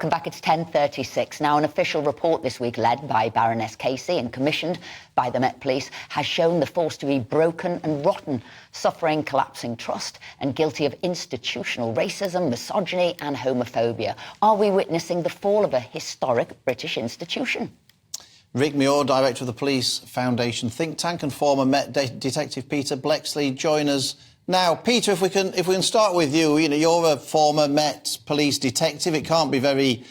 Welcome back. It's 10:36. Now, an official report this week led by Baroness Casey and commissioned by the Met Police has shown the force to be broken and rotten, suffering collapsing trust and guilty of institutional racism, misogyny and homophobia. Are we witnessing the fall of a historic British institution? Rick Muir, Director of the Police Foundation think tank, and former Met Detective Peter Bleksley join us now. Peter, if we can start with you. You know, you're a former Met Police detective. It can't be very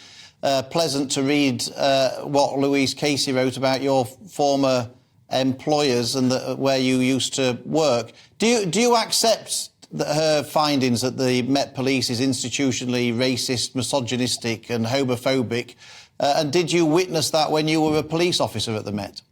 pleasant to read what Louise Casey wrote about your former employers and where you used to work. Do you accept her findings that the Met Police is institutionally racist, misogynistic and homophobic? And did you witness that when you were a police officer at the Met?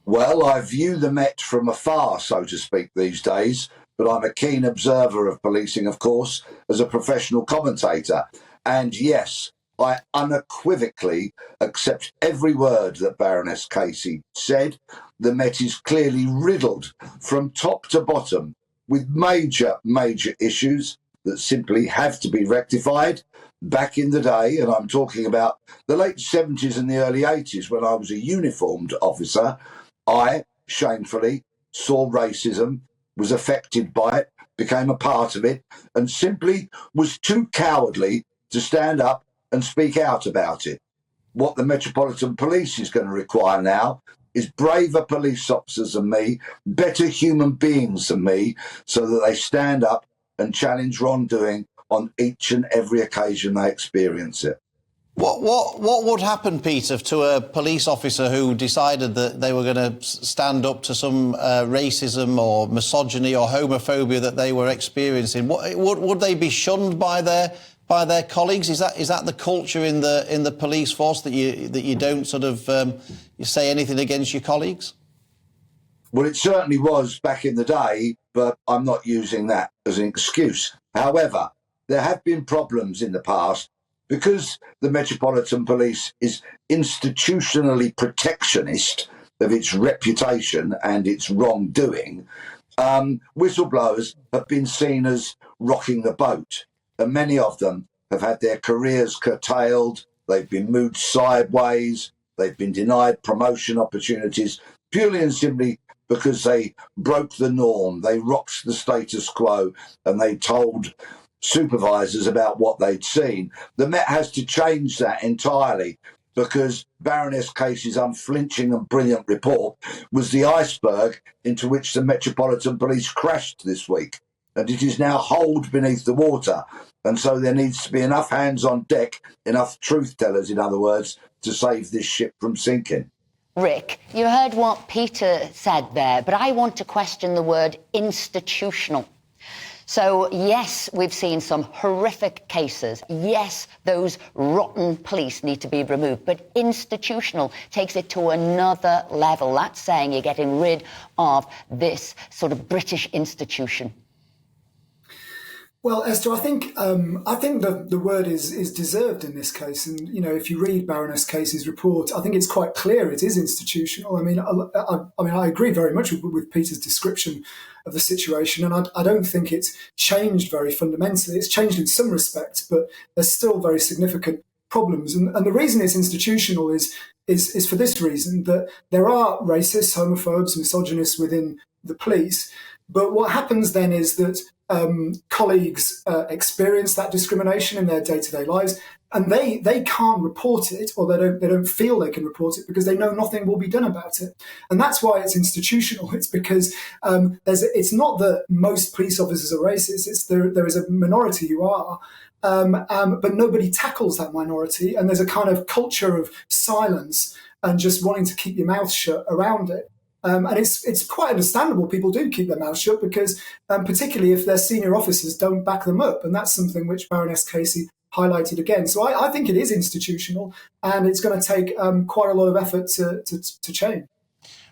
Well, I view the Met from afar, so to speak, these days, but I'm a keen observer of policing, of course, as a professional commentator. And yes, I unequivocally accept every word that Baroness Casey said. The Met is clearly riddled from top to bottom with major issues that simply have to be rectified. Back in the day, and I'm talking about the late 70s and the early 80s, when I was a uniformed officer, I shamefully saw racism, was affected by it, became a part of it, and simply was too cowardly to stand up and speak out about it. What the Metropolitan Police is going to require now is braver police officers than me, better human beings than me, so that they stand up and challenge wrongdoing on each and every occasion they experience it. What would happen, Peter, to a police officer who decided that they were going to stand up to some racism or misogyny or homophobia that they were experiencing? Would they be shunned by their colleagues? Is that the culture in the police force, that you don't sort of you say anything against your colleagues? Well, it certainly was back in the day, but I'm not using that as an excuse. However, there have been problems in the past because the Metropolitan Police is institutionally protectionist of its reputation and its wrongdoing. Whistleblowers have been seen as rocking the boat, and many of them have had their careers curtailed. They've been moved sideways. They've been denied promotion opportunities purely and simply because they broke the norm. They rocked the status quo and they told supervisors about what they'd seen. The Met has to change that entirely, because Baroness Casey's unflinching and brilliant report was the iceberg into which the Metropolitan Police crashed this week, and it is now holed beneath the water. And so there needs to be enough hands on deck, enough truth tellers, in other words, to save this ship from sinking. Rick, you heard what Peter said there, but I want to question the word institutional. So, yes, we've seen some horrific cases. Yes, those rotten police need to be removed. But institutional takes it to another level. That's saying you're getting rid of this sort of British institution. Well, Esther, I think the word is deserved in this case. And, you know, if you read Baroness Casey's report, I think it's quite clear it is institutional. I mean, I agree very much with Peter's description of the situation, and I don't think it's changed very fundamentally. It's changed in some respects, but there's still very significant problems. And the reason it's institutional is for this reason, that there are racists, homophobes, misogynists within the police. But what happens then is that colleagues experience that discrimination in their day-to-day lives, and they can't report it, or they don't feel they can report it because they know nothing will be done about it. And that's why it's institutional. It's because it's not that most police officers are racist. It's there is a minority who are, but nobody tackles that minority, and there's a kind of culture of silence and just wanting to keep your mouth shut around it. And it's quite understandable people do keep their mouths shut, because particularly if their senior officers don't back them up. And that's something which Baroness Casey highlighted again. So I think it is institutional, and it's going to take quite a lot of effort to change.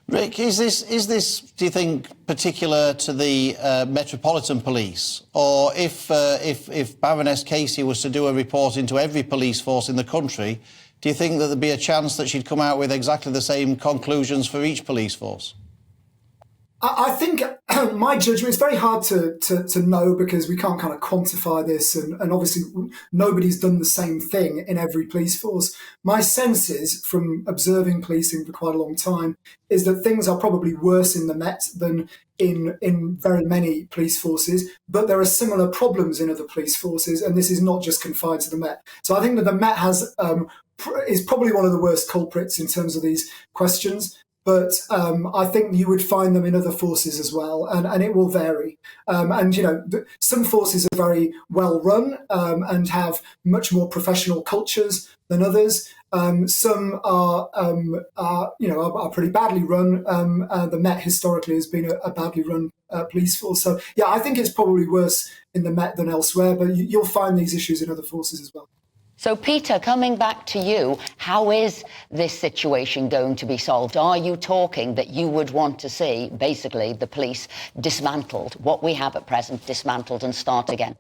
Rick, is this, do you think, particular to the Metropolitan Police? Or if Baroness Casey was to do a report into every police force in the country, do you think that there'd be a chance that she'd come out with exactly the same conclusions for each police force? I think my judgment, it's very hard to know because we can't kind of quantify this, and obviously nobody's done the same thing in every police force. My sense is, from observing policing for quite a long time, is that things are probably worse in the Met than in very many police forces, but there are similar problems in other police forces, and this is not just confined to the Met. So I think that the Met is probably one of the worst culprits in terms of these questions. But I think you would find them in other forces as well, and it will vary. Some forces are very well run and have much more professional cultures than others. Some are pretty badly run. The Met historically has been a badly run police force. So yeah, I think it's probably worse in the Met than elsewhere. But you'll find these issues in other forces as well. So, Peter, coming back to you, how is this situation going to be solved? Are you talking that you would want to see, basically, the police dismantled, what we have at present dismantled, and start again?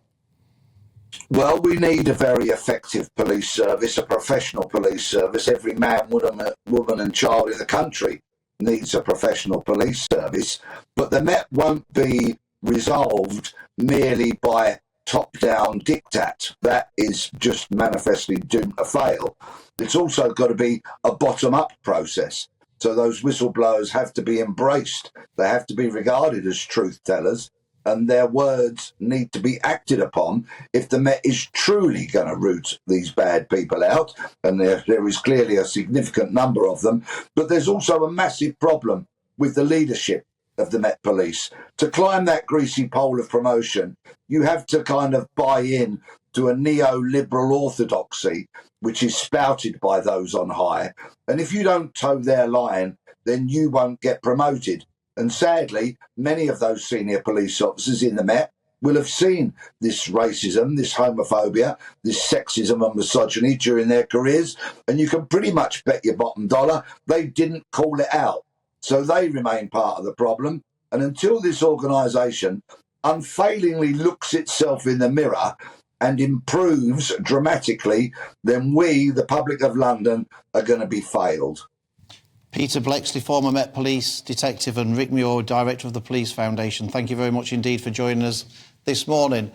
Well, we need a very effective police service, a professional police service. Every man, woman and child in the country needs a professional police service. But the Met won't be resolved merely by top-down diktat. That is just manifestly doomed to fail. It's also got to be a bottom-up process. So those whistleblowers have to be embraced. They have to be regarded as truth-tellers, and their words need to be acted upon if the Met is truly going to root these bad people out. And there is clearly a significant number of them. But there's also a massive problem with the leadership of the Met Police. To climb that greasy pole of promotion, you have to kind of buy in to a neoliberal orthodoxy, which is spouted by those on high. And if you don't toe their line, then you won't get promoted. And sadly, many of those senior police officers in the Met will have seen this racism, this homophobia, this sexism and misogyny during their careers. And you can pretty much bet your bottom dollar they didn't call it out. So they remain part of the problem. And until this organisation unfailingly looks itself in the mirror and improves dramatically, then we, the public of London, are going to be failed. Peter Bleksley, former Met Police detective, and Rick Muir, director of the Police Foundation, thank you very much indeed for joining us this morning.